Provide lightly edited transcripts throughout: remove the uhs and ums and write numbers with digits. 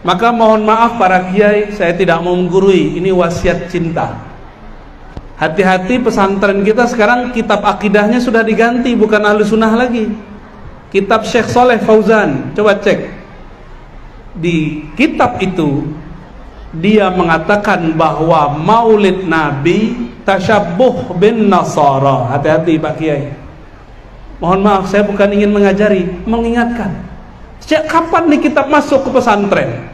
Maka mohon maaf para kiai, saya tidak mau menggurui, ini wasiat cinta. Hati-hati, pesantren kita sekarang kitab akidahnya sudah diganti, bukan Ahlus Sunnah lagi. Kitab Syekh Saleh Fauzan, coba cek. Di kitab itu dia mengatakan bahwa maulid Nabi tasyabbuh bin Nasara. Hati-hati Pak Kiai. Mohon maaf, saya bukan ingin mengajari, mengingatkan. Sejak kapan nih kitab masuk ke pesantren?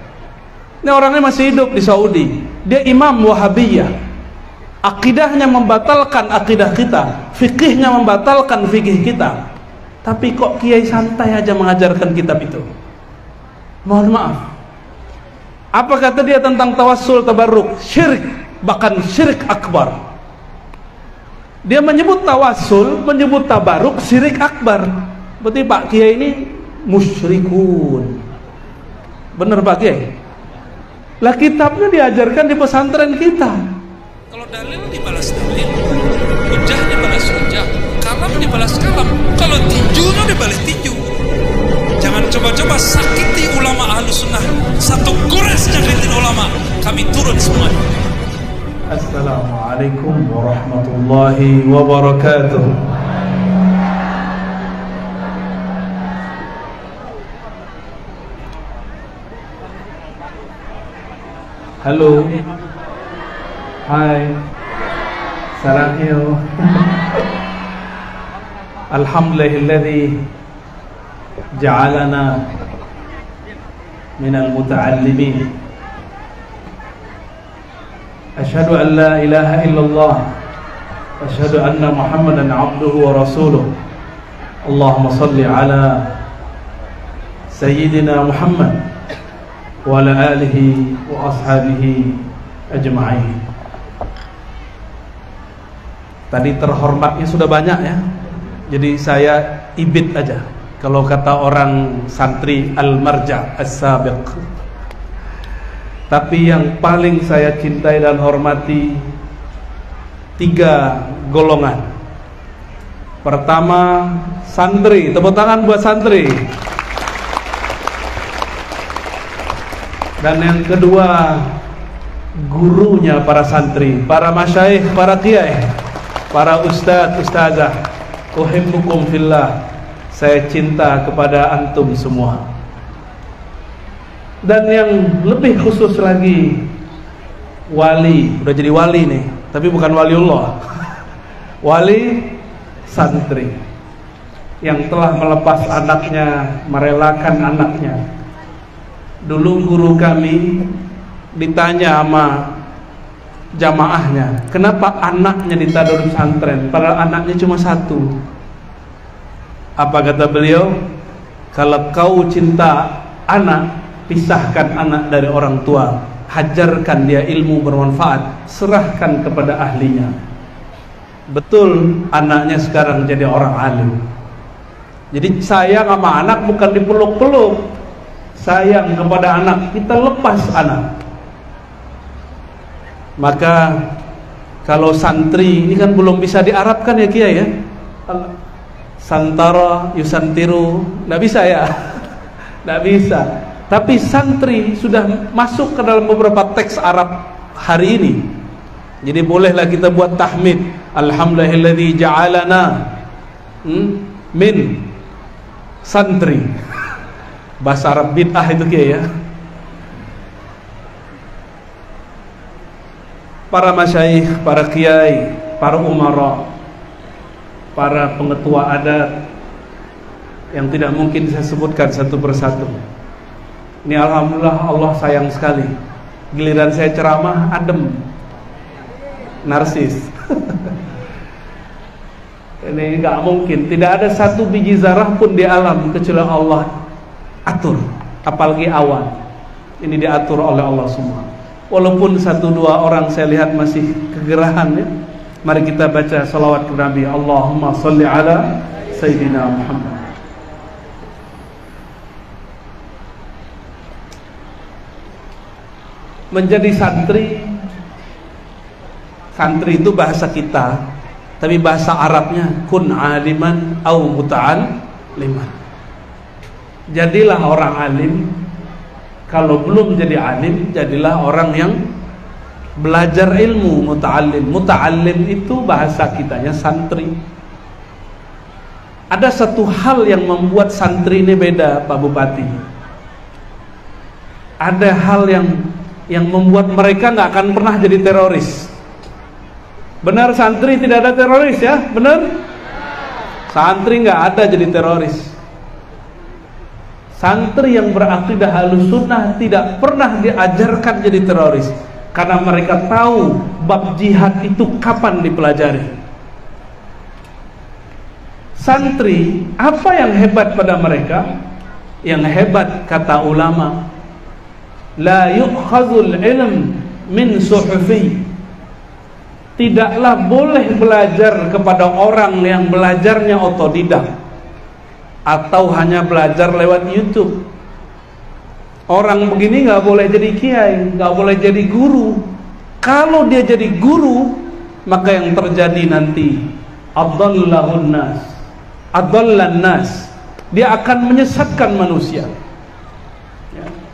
Ini orangnya masih hidup di Saudi. Dia imam Wahabiyah. Akidahnya membatalkan akidah kita, fikihnya membatalkan fikih kita. Tapi kok kiai santai aja mengajarkan kitab itu? Mohon maaf. Apa kata dia tentang tawassul tabarruk? Syirik, bahkan syirik akbar. Dia menyebut tawassul, menyebut tabarruk, syirik akbar. Berarti Pak Kiai ini musyrikun. Bener Pak Kiai? Lah kitabnya diajarkan di pesantren kita. Kalau dalil dibalas dalil, hujah dibalas hujah, kalam dibalas kalam. Kalau tinjunya dibalas tinju. Jangan coba-coba sakiti ulama Ahlus Sunnah. Satu gores nyakitin ulama, kami turun semuanya. Assalamualaikum warahmatullahi wabarakatuh. Halo. Hai. Sarangyo. Alhamdulillahilladzi ja'alana minal muta'allimin. Asyhadu an la ilaha illallah wa asyhadu anna Muhammadan abduhu wa rasuluh. Allahumma salli ala sayyidina Muhammad wa ala alihi wa ashabihi ajma'in. Tadi terhormatnya sudah banyak ya. Jadi saya ibit aja. Kalau kata orang santri al-marja' as-sabiq. Tapi yang paling saya cintai dan hormati 3 golongan. Pertama, santri. Tepuk tangan buat santri. Dan yang kedua, gurunya para santri, para masyayikh, para kiai, para ustadz, ustazah. Uhibbukum fillah. Saya cinta kepada antum semua. Dan yang lebih khusus lagi, wali, udah jadi wali nih, tapi bukan waliullah. Wali santri yang telah melepas anaknya, merelakan anaknya. Dulu guru kami ditanya sama jamaahnya, kenapa anaknya ditaruh di pesantren padahal anaknya cuma 1? Apa kata beliau? Kalau kau cinta anak, pisahkan anak dari orang tua, hajarkan dia ilmu bermanfaat, serahkan kepada ahlinya. Betul, anaknya sekarang jadi orang alim. Jadi sayang sama anak bukan dipeluk-peluk, sayang kepada anak, kita lepas anak. Maka kalau santri ini kan belum bisa diarabkan ya Kiai ya. Santara yusantiru, nggak bisa ya, nggak bisa. Tapi santri sudah masuk ke dalam beberapa teks Arab hari ini. Jadi bolehlah kita buat tahmid. Alhamdulillahilladzi ja'alana min santri. Bahasa Arab bid'ah itu Kiai ya. Para masyayikh, para kiai, para umara, para pengetua adat yang tidak mungkin saya sebutkan satu persatu. Ini alhamdulillah Allah sayang sekali. Giliran saya ceramah adem, narsis. Ini nggak mungkin. Tidak ada satu biji zarah pun di alam kecuali Allah atur. Apalagi awan. Ini diatur oleh Allah semua. Walaupun 1-2 orang saya lihat masih kegerahan ya. Mari kita baca salawat ke Nabi. Allahumma salli ala Sayyidina Muhammad. Menjadi santri, santri itu bahasa kita, tapi bahasa Arabnya kun aliman au muta'alliman. Jadilah orang alim Kalau belum jadi alim, jadilah orang yang belajar ilmu, muta'allim. Muta'allim itu bahasa kitanya santri. Ada satu hal yang membuat santri ini beda, Pak Bupati. Ada hal yang membuat mereka nggak akan pernah jadi teroris. Benar santri tidak ada teroris ya? Benar? Santri nggak ada jadi teroris. Santri yang berakidah Ahlussunnah tidak pernah diajarkan jadi teroris, karena mereka tahu bab jihad itu kapan dipelajari. Santri, apa yang hebat pada mereka? Yang hebat kata ulama, la yu'khadzul ilm min suhufi. Tidaklah boleh belajar kepada orang yang belajarnya otodidak atau hanya belajar lewat YouTube. Orang begini nggak boleh jadi kiai, nggak boleh jadi guru. Kalau dia jadi guru, maka yang terjadi nanti adallahun nas, adallan nas. Dia akan menyesatkan manusia.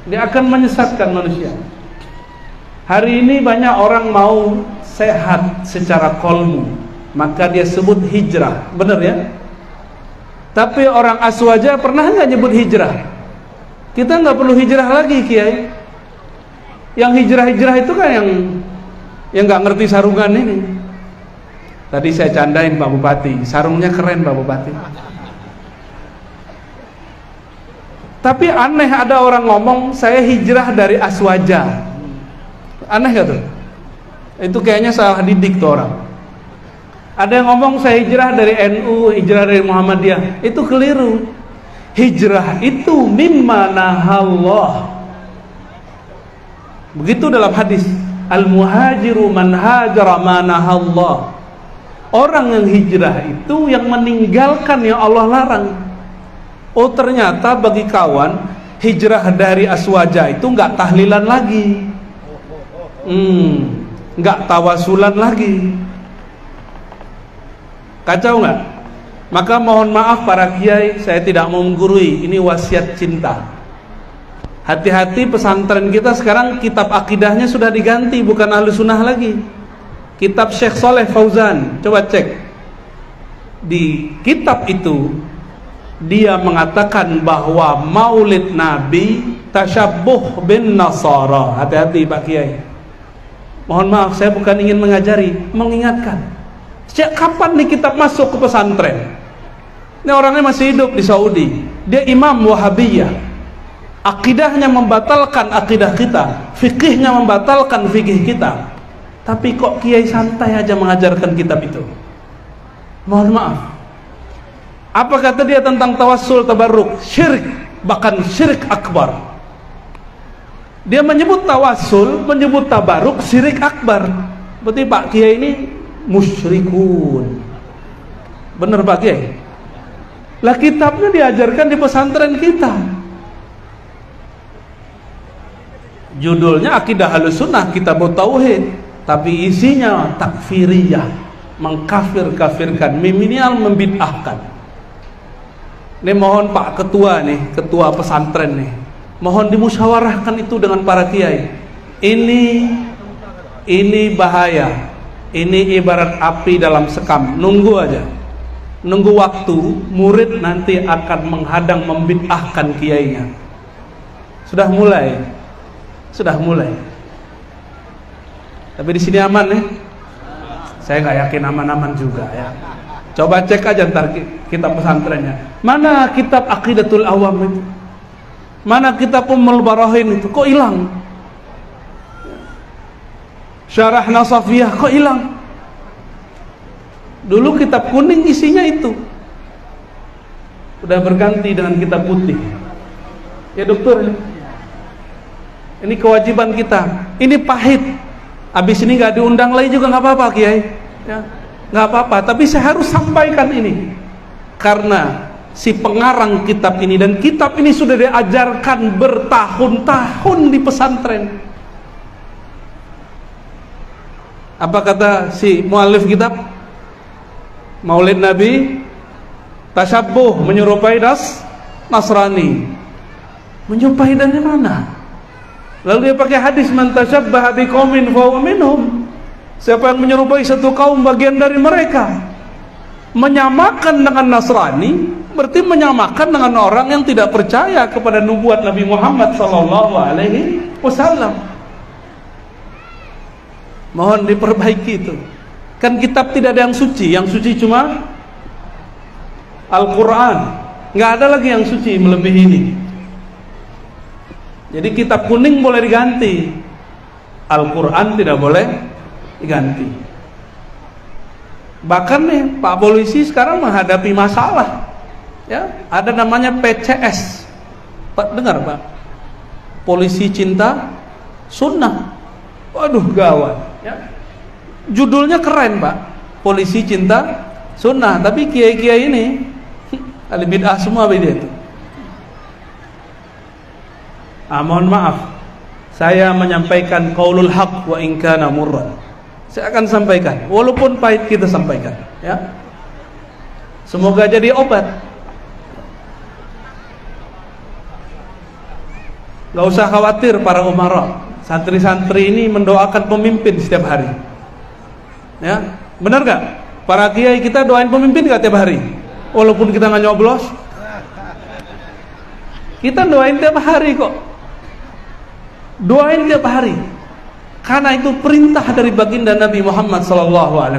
Dia akan menyesatkan manusia. Hari ini banyak orang mau sehat secara kolbu, maka dia sebut hijrah, benar ya? Tapi orang Aswaja pernah nggak nyebut hijrah? Kita nggak perlu hijrah lagi, kiai. Yang hijrah itu kan yang nggak ngerti sarungan ini. Tadi saya candain Pak Bupati, sarungnya keren Pak Bupati. Tapi aneh, ada orang ngomong saya hijrah dari Aswaja. Aneh gak tuh? Itu kayaknya salah didik tuh orang. Ada yang ngomong saya hijrah dari NU, hijrah dari Muhammadiyah. Itu keliru. Hijrah itu mimma nahallah. Begitu dalam hadis, al-muhajiru man hajara ma nahallah. Orang yang hijrah itu yang meninggalkan yang Allah larang. Oh, ternyata bagi kawan, hijrah dari Aswaja itu nggak tahlilan lagi, nggak tawasulan lagi. Kacau nggak? Maka mohon maaf para kiai, saya tidak mau menggurui. Ini wasiat cinta. Hati-hati, pesantren kita sekarang kitab akidahnya sudah diganti, bukan Ahlussunnah lagi. Kitab Syekh Saleh Fauzan, coba cek. Di kitab itu dia mengatakan bahwa maulid Nabi tasyabbuh bin Nasara. Hati-hati Pak Kiai. Mohon maaf, saya bukan ingin mengajari, mengingatkan. Sejak kapan nih kitab masuk ke pesantren? Ini orangnya masih hidup di Saudi. Dia imam Wahabiyah. Akidahnya membatalkan akidah kita, fikihnya membatalkan fikih kita. Tapi kok kiai santai aja mengajarkan kitab itu? Mohon maaf. Apa kata dia tentang tawassul tabarruk? Syirik, bahkan syirik akbar. Dia menyebut tawassul, menyebut tabarruk syirik akbar. Berarti Pak Kiai ini musyrikun. Benar Pak Kiai? Lah kitabnya diajarkan di pesantren kita. Judulnya Akidah Ahlussunnah, Kitabut Tauhid, tapi isinya takfiriyah, mengkafir-kafirkan, minimal membid'ahkan. Ini mohon Pak Ketua nih, Ketua pesantren nih, mohon dimusyawarahkan itu dengan para kiai. Ini bahaya. Ini ibarat api dalam sekam. Nunggu aja, nunggu waktu, murid nanti akan menghadang, membid'ahkan kiainya. Sudah mulai. Tapi di sini aman nih. Saya nggak yakin aman-aman juga ya. Coba cek aja ntar kitab pesantrennya. Mana kitab Aqidatul Awam itu? Mana kitab Ummul Barahin itu? Kok hilang? Syarah Nasafiyah kok hilang? Dulu kitab kuning isinya itu. Udah berganti dengan kitab putih. Ya dokter, ini kewajiban kita. Ini pahit. Habis ini nggak diundang lagi juga nggak apa-apa Kiai. Ya, nggak apa-apa. Tapi saya harus sampaikan ini karena si pengarang kitab ini, dan kitab ini sudah diajarkan bertahun-tahun di pesantren. Apa kata si muallif kitab? Maulid Nabi tasyabbuh, menyerupai Nasrani. Menyerupai dari mana? Lalu dia pakai hadis, man tashabbaha biqaumin fahuwa minhum. Siapa yang menyerupai satu kaum, bagian dari mereka. Menyamakan dengan Nasrani berarti menyamakan dengan orang yang tidak percaya kepada nubuat Nabi Muhammad sallallahu alaihi wasallam. Mohon diperbaiki itu. Kan kitab tidak ada yang suci cuma Al-Quran. Nggak ada lagi yang suci melebihi ini. Jadi kitab kuning boleh diganti, Al-Quran tidak boleh diganti. Bahkan nih Pak Polisi sekarang menghadapi masalah, ya, ada namanya PCS. Pak dengar Pak? Polisi Cinta Sunnah. Waduh gawat, ya. Judulnya keren Pak, Polisi Cinta Sunnah, tapi kiai-kiai ini ahli bid'ah semua beda itu. Mohon maaf, saya menyampaikan qaulul haq wa in kana murran. Saya akan sampaikan, walaupun pahit kita sampaikan, ya. Semoga jadi obat. Gak usah khawatir para umara. Santri-santri ini mendoakan pemimpin setiap hari. Ya, benar gak? Para kiai kita doain pemimpin gak tiap hari? Walaupun kita nggak nyoblos, kita doain tiap hari kok. Doain tiap hari. Karena itu perintah dari baginda Nabi Muhammad SAW,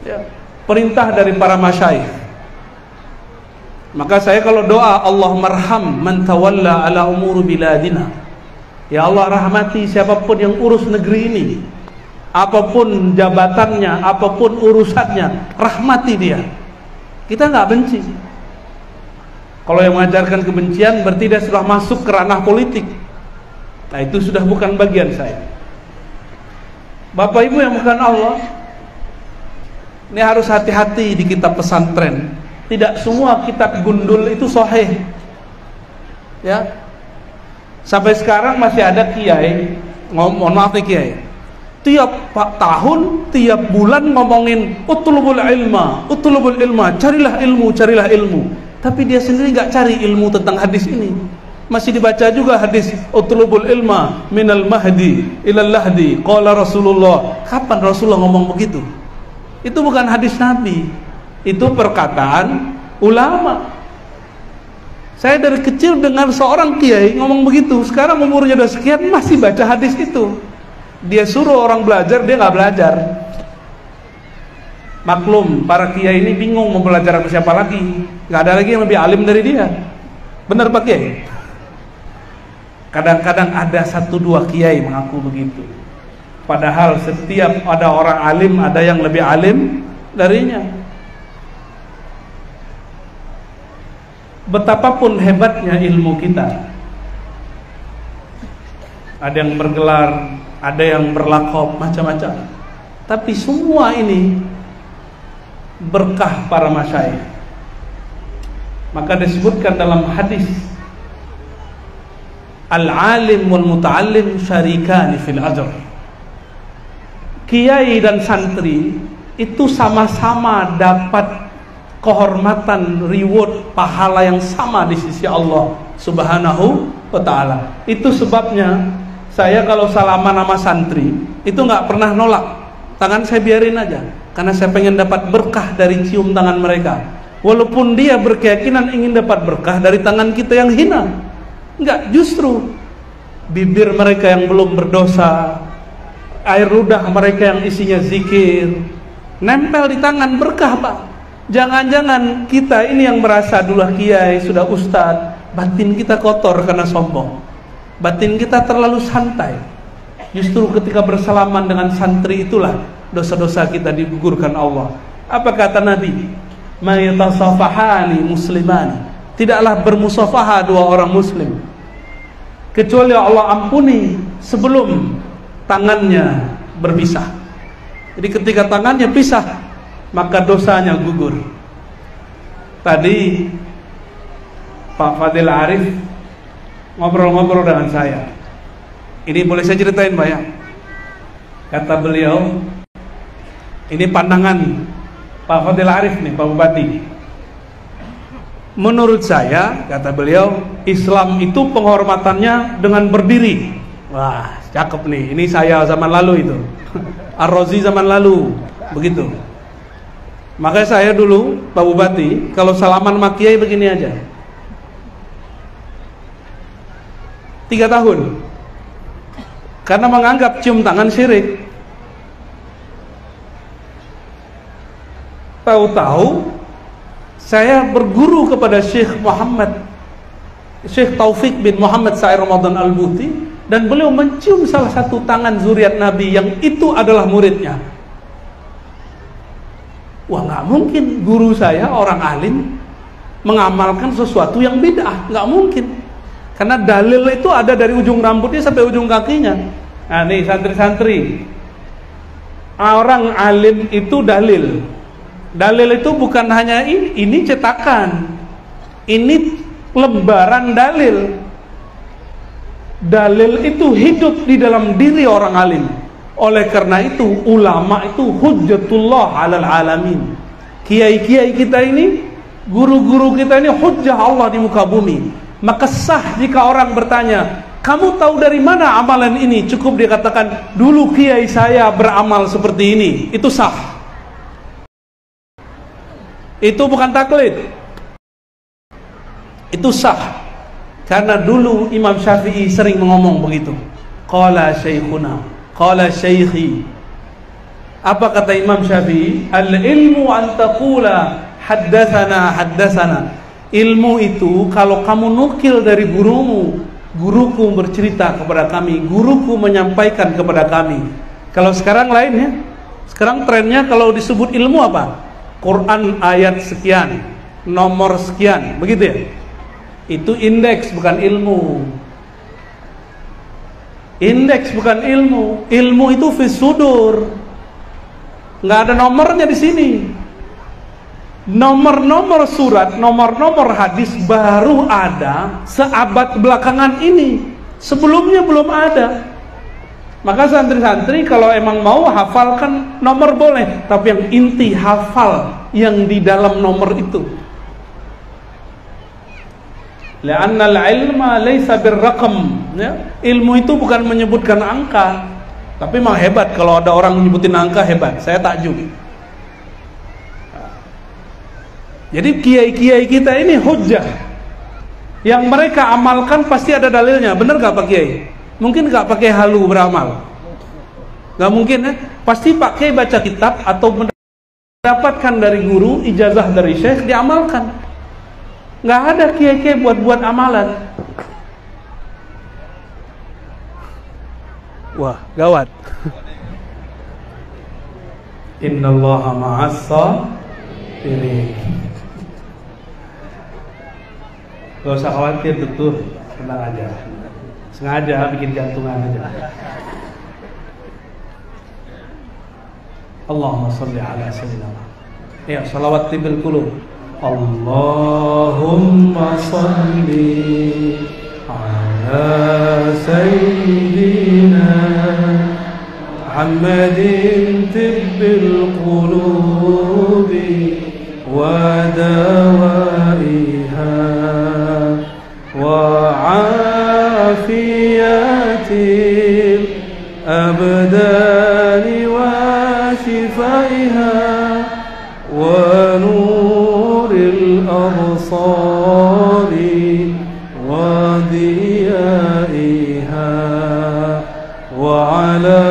ya, perintah dari para masyayikh. Maka saya kalau doa, Allahummarham man tawalla ala umur biladina, ya Allah rahmati siapapun yang urus negeri ini, apapun jabatannya, apapun urusannya, rahmati dia. Kita nggak benci. Kalau yang mengajarkan kebencian berarti dia sudah masuk ke ranah politik. Nah itu sudah bukan bagian saya. Bapak Ibu yang bukan Allah, ini harus hati-hati di kitab pesantren. Tidak semua kitab gundul itu sahih, ya. Sampai sekarang masih ada kiai, mohon maaf nih kiai, tiap tahun, tiap bulan ngomongin utlubul ilma, carilah ilmu. Tapi dia sendiri nggak cari ilmu tentang hadis ini. Masih dibaca juga hadis utlubul ilma minal mahdi ilal lahdi qala Rasulullah. Kapan Rasulullah ngomong begitu? Itu bukan hadis Nabi, itu perkataan ulama. Saya dari kecil dengar seorang kiai ngomong begitu. Sekarang umurnya udah sekian masih baca hadis itu. Dia suruh orang belajar, dia nggak belajar. Maklum, para kiai ini bingung mau belajar sama siapa lagi. Nggak ada lagi yang lebih alim dari dia. Benar Pak Kiai? Kadang-kadang ada 1-2 kiai mengaku begitu. Padahal setiap ada orang alim, ada yang lebih alim darinya. Betapapun hebatnya ilmu kita, ada yang bergelar, ada yang berlaqab, macam-macam. Tapi semua ini berkah para masyayikh. Maka disebutkan dalam hadis, al-alim wal muta'allim syarikani fil ajr. Kiai dan santri itu sama-sama dapat kehormatan, reward, pahala yang sama di sisi Allah Subhanahu wa ta'ala. Itu sebabnya saya kalau salaman sama santri itu nggak pernah nolak. Tangan saya biarin aja, karena saya pengen dapat berkah dari cium tangan mereka. Walaupun dia berkeyakinan ingin dapat berkah dari tangan kita yang hina. Enggak, justru bibir mereka yang belum berdosa, air ludah mereka yang isinya zikir, nempel di tangan, berkah Pak. Jangan-jangan kita ini yang merasa dulu kiai, sudah ustad, batin kita kotor karena sombong, batin kita terlalu santai. Justru ketika bersalaman dengan santri itulah dosa-dosa kita digugurkan Allah. Apa kata Nabi? Ma yatasafahani muslimani, tidaklah bermusafaha 2 orang muslim kecuali Allah ampuni sebelum tangannya berpisah. Jadi ketika tangannya pisah, maka dosanya gugur. Tadi Pak Fadil Arif ngobrol-ngobrol dengan saya. Ini boleh saya ceritain Pak ya? Kata beliau, ini pandangan Pak Fadil Arif nih, Pak Bupati. Menurut saya, kata beliau, Islam itu penghormatannya dengan berdiri. Wah, cakep nih. Ini saya zaman lalu itu. Ar-Razi zaman lalu, begitu. Makanya saya dulu, Pak Bupati, kalau salaman sama kiai begini aja. 3 tahun. Karena menganggap cium tangan syirik. Tahu-tahu saya berguru kepada Syekh Taufik bin Muhammad Sa'ir Ramadan Al-Buti, dan beliau mencium salah satu tangan zuriat Nabi yang itu adalah muridnya. Wah, nggak mungkin guru saya orang alim mengamalkan sesuatu yang bid'ah, nggak mungkin. Karena dalil itu ada dari ujung rambutnya sampai ujung kakinya. Nah nih santri-santri, orang alim itu dalil. Dalil itu bukan hanya ini cetakan, ini lembaran dalil. Dalil itu hidup di dalam diri orang alim. Oleh karena itu ulama itu hujjatullah alal alamin. Kiai-kiai kita ini, guru-guru kita ini hujjah Allah di muka bumi. Maka sah jika orang bertanya, kamu tahu dari mana amalan ini? Cukup dia katakan, dulu kiai saya beramal seperti ini. Itu sah. Itu bukan taklid. Itu sah. Karena dulu Imam Syafi'i sering ngomong begitu. Qala syekhuna, qala syekhi. Apa kata Imam Syafi'i? Al-ilmu an taqula haddatsana. Ilmu itu kalau kamu nukil dari gurumu, guruku bercerita kepada kami, guruku menyampaikan kepada kami. Kalau sekarang lain ya. Sekarang trennya kalau disebut ilmu apa? Quran ayat sekian, nomor sekian, begitu ya? Itu indeks bukan ilmu. Indeks bukan ilmu. Ilmu itu fis sudur. Nggak ada nomornya di sini. Nomor-nomor surat, nomor-nomor hadis baru ada seabad belakangan ini. Sebelumnya belum ada. Maka santri-santri kalau emang mau hafalkan nomor boleh, tapi yang inti hafal yang di dalam nomor itu. Li'anna al-ilma laysa birraqam, ya. Ilmu itu bukan menyebutkan angka. Tapi memang hebat kalau ada orang menyebutin angka, hebat. Saya takjub. Jadi kiai-kiai kita ini hujjah. Yang mereka amalkan pasti ada dalilnya. Benar gak Pak Kiai? Mungkin gak pakai halu beramal? Gak mungkin ya? Pasti pakai baca kitab atau mendapatkan dari guru, ijazah dari syekh, diamalkan. Gak ada kiai-kiai buat amalan. Wah, gawat. Innallaha ma'as sabirin. Gak usah khawatir, betul, tenang aja. Sengaja bikin jantungan aja. Allahumma sholli ala sayyidina. Ya, salawat tibil qulub. Allahumma sholli ala sayyidina Muhammadin tibil qulubi wa dawaiha wa afiyatil abdani wa shifaiha wa nuril absari wa diyaiha wa ala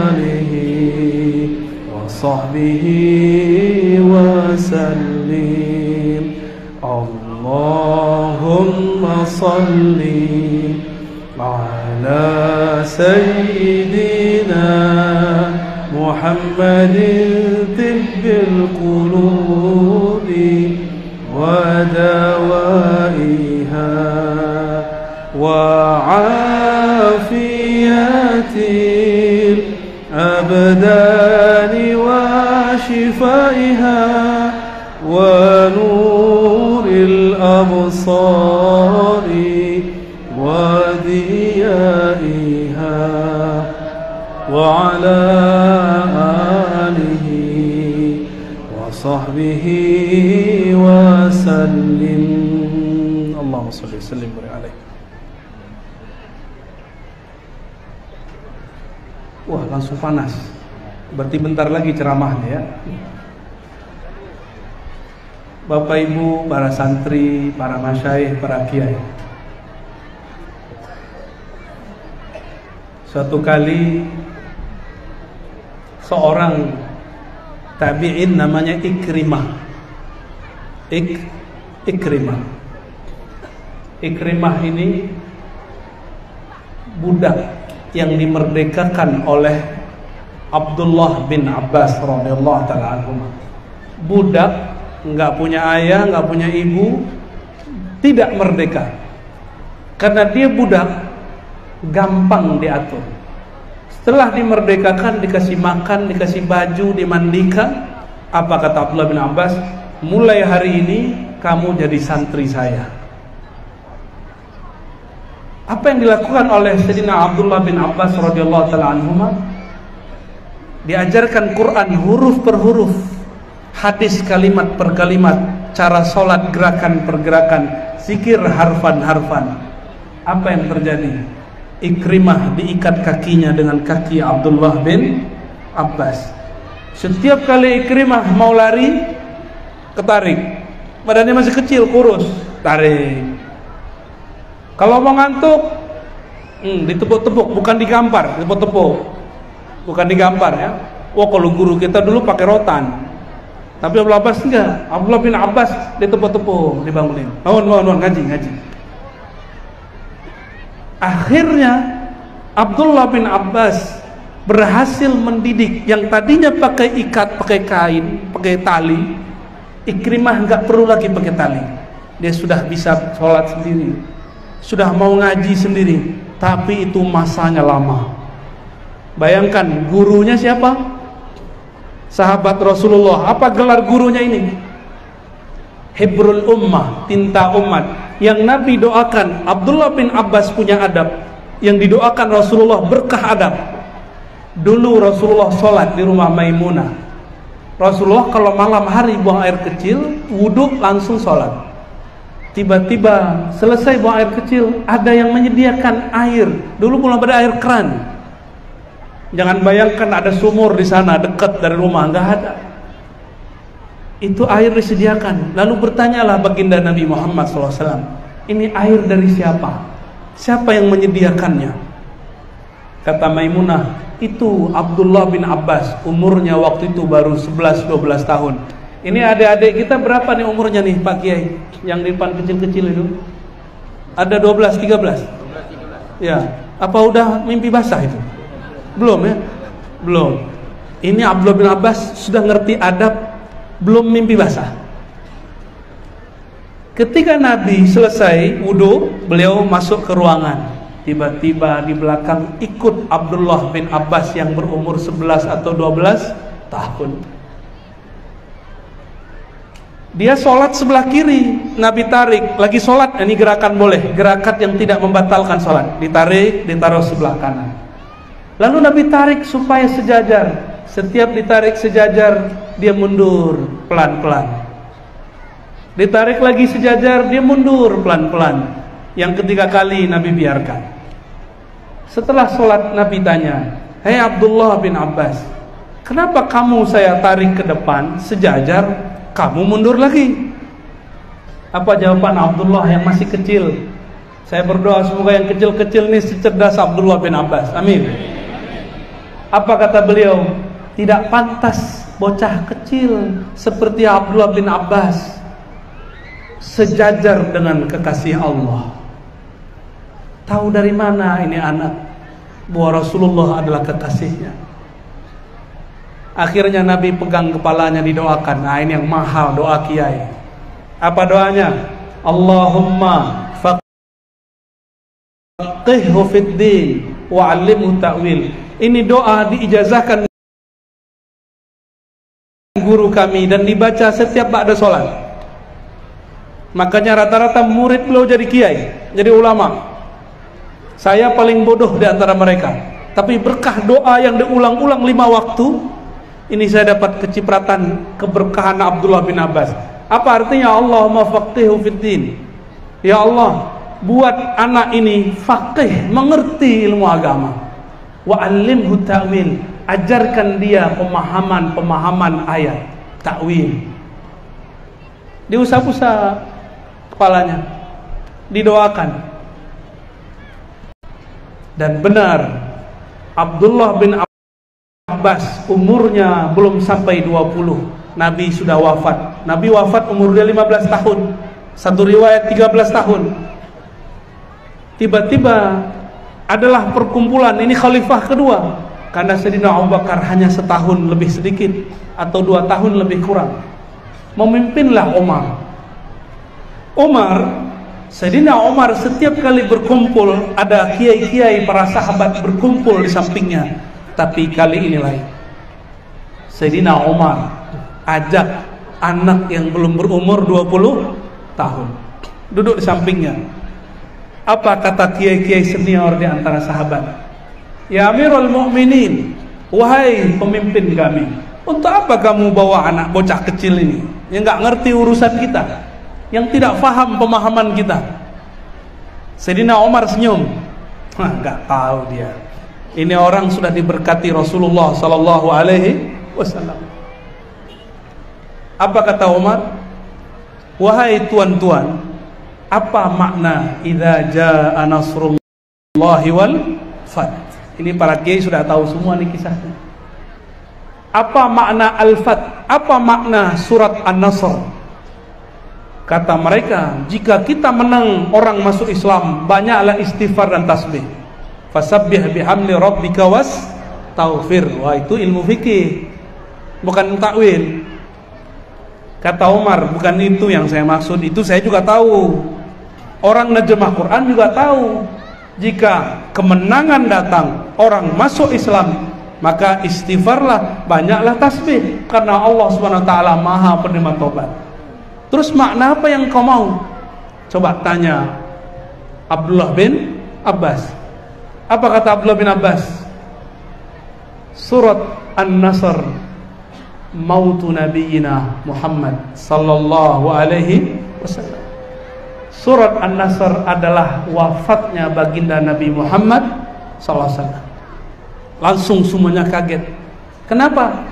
alihi wa sahbihi wa sallim. Allahumma salli ala sayyidina Muhammadin tibbil qulubi wa dawaiha wa afiyatil abdani wa shifaiha wa nuril absari wa diyaiha wa ala alihi wa sahbihi wa sallim. Allahumma salli wa sallim alaihi. Wah, langsung panas. Berarti bentar lagi ceramahnya ya. Bapak Ibu, para santri, para masyayikh, para kiai. Suatu kali seorang tabi'in namanya Ikrimah. Ikrimah ini budak yang dimerdekakan oleh Abdullah bin Abbas radhiyallahu taala anhu. Budak, nggak punya ayah, nggak punya ibu, tidak merdeka. Karena dia budak, gampang diatur. Setelah dimerdekakan, dikasih makan, dikasih baju, dimandikan. Apa kata Abdullah bin Abbas? Mulai hari ini kamu jadi santri saya. Apa yang dilakukan oleh Sayyidina Abdullah bin Abbas radhiyallahu taala anhuma? Diajarkan Quran huruf per huruf, hadis kalimat per kalimat, cara sholat gerakan per gerakan, zikir harfan-harfan. Apa yang terjadi? Ikrimah diikat kakinya dengan kaki Abdullah bin Abbas. Setiap kali Ikrimah mau lari, ketarik. Badannya masih kecil, kurus, tarik. Kalau mau ngantuk, ditepuk-tepuk, bukan digampar, ditepuk-tepuk, bukan digampar ya. Wah, kalau guru kita dulu pakai rotan, tapi Abdullah Abbas enggak. Abdullah bin Abbas ditepuk-tepuk, dibangunin. Bangun, ngaji. Akhirnya Abdullah bin Abbas berhasil mendidik yang tadinya pakai ikat, pakai kain, pakai tali. Ikrimah enggak perlu lagi pakai tali. Dia sudah bisa sholat sendiri, sudah mau ngaji sendiri, tapi itu masanya lama. Bayangkan, gurunya siapa? Sahabat Rasulullah. Apa gelar gurunya ini? Hibrul Ummah, tinta umat. Yang Nabi doakan, Abdullah bin Abbas punya adab. Yang didoakan Rasulullah berkah adab. Dulu Rasulullah sholat di rumah Maimunah. Rasulullah kalau malam hari buang air kecil, wudhu langsung sholat. Tiba-tiba selesai buang air kecil, ada yang menyediakan air. Dulu belum ada air keran. Jangan bayangkan ada sumur di sana dekat dari rumah, nggak ada. Itu air disediakan. Lalu bertanyalah baginda Nabi Muhammad SAW, ini air dari siapa? Siapa yang menyediakannya? Kata Maimunah, itu Abdullah bin Abbas. Umurnya waktu itu baru 11-12 tahun. Ini adik-adik kita berapa nih umurnya nih Pak Kiai? Yang di depan kecil-kecil itu ada 12-13? Ya, apa udah mimpi basah itu? Belum ya? Belum. Ini Abdullah bin Abbas sudah ngerti adab, belum mimpi basah. Ketika Nabi selesai wudhu, beliau masuk ke ruangan. Tiba-tiba di belakang ikut Abdullah bin Abbas yang berumur 11 atau 12 tahun. Dia sholat sebelah kiri, Nabi tarik. Lagi sholat, ini gerakan boleh, gerakan yang tidak membatalkan sholat. Ditarik, ditaruh sebelah kanan. Lalu Nabi tarik supaya sejajar. Setiap ditarik sejajar, dia mundur pelan-pelan. Ditarik lagi sejajar, dia mundur pelan-pelan. Yang ketiga kali Nabi biarkan. Setelah sholat Nabi tanya, "Hei Abdullah bin Abbas, kenapa kamu saya tarik ke depan sejajar, kamu mundur lagi?" Apa jawaban Abdullah yang masih kecil? Saya berdoa semoga yang kecil-kecil ini secerdas Abdullah bin Abbas. Amin. Apa kata beliau? Tidak pantas bocah kecil seperti Abdullah bin Abbas sejajar dengan kekasih Allah. Tahu dari mana ini anak bahwa Rasulullah adalah kekasihnya? Akhirnya Nabi pegang kepalanya, didoakan. Nah, ini yang mahal doa kiai. Apa doanya? Allahumma faqihhu fid din wa 'allimhu ta'wil. Ini doa diijazahkan guru kami dan dibaca setiap ba'da sholat. Makanya rata-rata murid beliau jadi kiai, jadi ulama. Saya paling bodoh di antara mereka, tapi berkah doa yang diulang-ulang 5 waktu, ini saya dapat kecipratan keberkahan Abdullah bin Abbas. Apa artinya? Allahumma faqihhu fid din. Ya Allah, buat anak ini faqih, mengerti ilmu agama. Wa 'allimhu ta'wil, ajarkan dia pemahaman ayat, ta'wil. Diusap-usap kepalanya, didoakan. Dan benar, Abdullah bin Abbas umurnya belum sampai 20, Nabi sudah wafat. Nabi wafat umurnya 15 tahun. Satu riwayat 13 tahun. Tiba-tiba adalah perkumpulan, ini khalifah kedua, karena Sayyidina Abu Bakar hanya setahun lebih sedikit atau 2 tahun lebih kurang. Memimpinlah Sayyidina Umar setiap kali berkumpul, ada kiai-kiai para sahabat berkumpul di sampingnya. Tapi kali ini lain. Sayyidina Umar ajak anak yang belum berumur 20 tahun duduk di sampingnya. Apa kata kiai-kiai senior di antara sahabat? Ya Amirul Mukminin, wahai pemimpin kami, untuk apa kamu bawa anak bocah kecil ini yang nggak ngerti urusan kita, yang tidak faham pemahaman kita? Sayyidina Umar senyum. Nggak tahu dia. Ini orang sudah diberkati Rasulullah sallallahu alaihi wasallam. Apa kata Umar? Wahai tuan-tuan, apa makna idza jaa nasrullahi wal fath? Ini para kiai sudah tahu semua nih kisahnya. Apa makna al-fath? Apa makna surat An-Nasr? Kata mereka, jika kita menang orang masuk Islam, banyaklah istighfar dan tasbih. Fasabbih bihamdi rabbika wastaghfir. Wah, itu ilmu fikih, bukan takwil. Kata Umar, bukan itu yang saya maksud. Itu saya juga tahu. Orang nerjemah Quran juga tahu. Jika kemenangan datang, orang masuk Islam, maka istighfarlah, banyaklah tasbih, karena Allah SWT Maha penerima tobat. Terus makna apa yang kau mau? Coba tanya Abdullah bin Abbas. Apa kata Abdullah bin Abbas? Surat An-Nasr, mautu nabiyina Muhammad sallallahu alaihi wasallam. Surat An-Nasr adalah wafatnya baginda Nabi Muhammad sallallahu alaihi wasallam. Langsung semuanya kaget. Kenapa?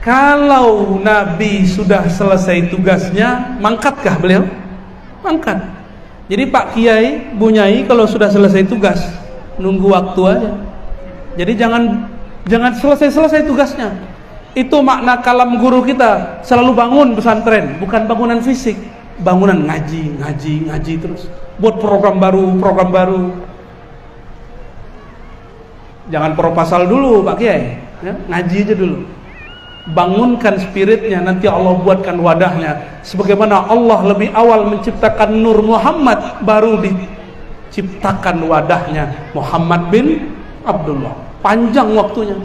Kalau Nabi sudah selesai tugasnya, mangkatkah beliau? Mangkat. Jadi Pak Kiai, Bu Nyai kalau sudah selesai tugas, nunggu waktu aja. Jadi jangan selesai tugasnya. Itu makna kalam guru kita, selalu bangun pesantren, bukan bangunan fisik, bangunan ngaji terus. Buat program baru. Jangan proposal dulu Pak Kiai, ya, ngaji aja dulu. Bangunkan spiritnya, nanti Allah buatkan wadahnya. Sebagaimana Allah lebih awal menciptakan Nur Muhammad, baru diciptakan wadahnya Muhammad bin Abdullah. Panjang waktunya,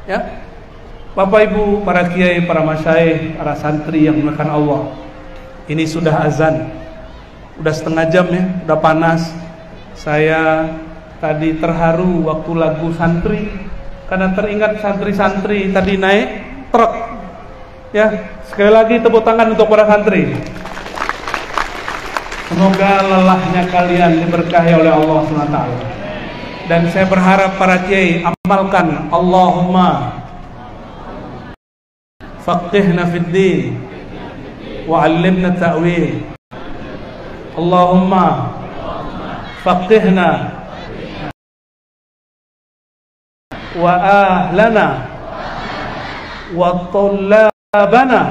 ya. Bapak Ibu, para kiai, para masyayikh, para santri yang dimuliakan Allah, ini sudah azan, udah setengah jam ya, udah panas. Saya tadi terharu waktu lagu santri, karena teringat santri-santri tadi naik truk, ya. Sekali lagi tepuk tangan untuk para santri. Semoga lelahnya kalian diberkahi oleh Allah SWT. Dan saya berharap para kiai amalkan Allahumma faqihna fid din wa 'allimna ta'wil. Allahumma faqihna wa ahlana wa tullabana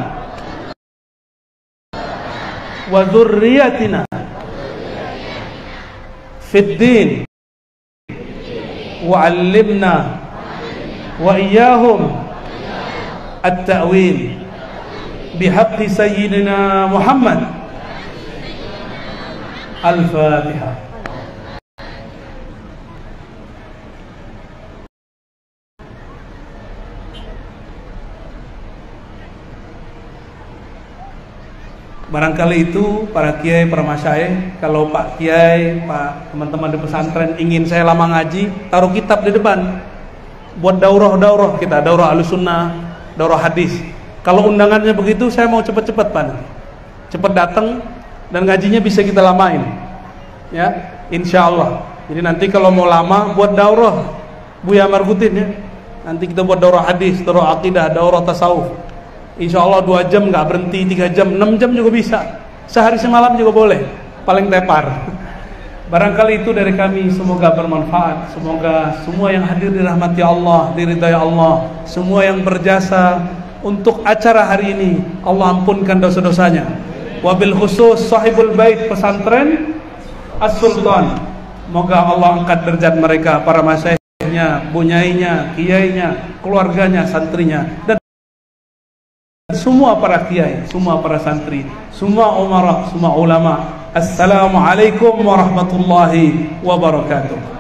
wa dhurriyyatina fid din wa 'allimna wa iyyahum at-ta'wil bihaqqi sayyidina Muhammad. Al-Fatihah. Barangkali itu para kiai, para masyayikh, kalau Pak Kiai, Pak teman-teman di pesantren ingin saya lama ngaji, taruh kitab di depan. Buat daurah kita, daurah Ahlussunnah, daurah hadis. Kalau undangannya begitu, saya mau cepet-cepet Pak. Cepet datang dan ngajinya bisa kita lamain. Ya, insya Allah. Jadi nanti kalau mau lama buat daurah Buya Markutin ya. Nanti kita buat daurah hadis, daurah akidah, daurah tasawuf. Insya Allah 2 jam nggak berhenti, 3 jam, 6 jam juga bisa. Sehari semalam juga boleh. Paling tepar. Barangkali itu dari kami, semoga bermanfaat. Semoga semua yang hadir dirahmati Allah, diridhai Allah. Semua yang berjasa untuk acara hari ini, Allah ampunkan dosa-dosanya. Wabil khusus sahibul bait pesantren As-Sultan, moga Allah angkat derajat mereka, para masyayikhnya, bunyainya, kiainya, keluarganya, santrinya, dan semua para kiai, semua para santri, semua umara, semua ulama. Assalamualaikum warahmatullahi wabarakatuh.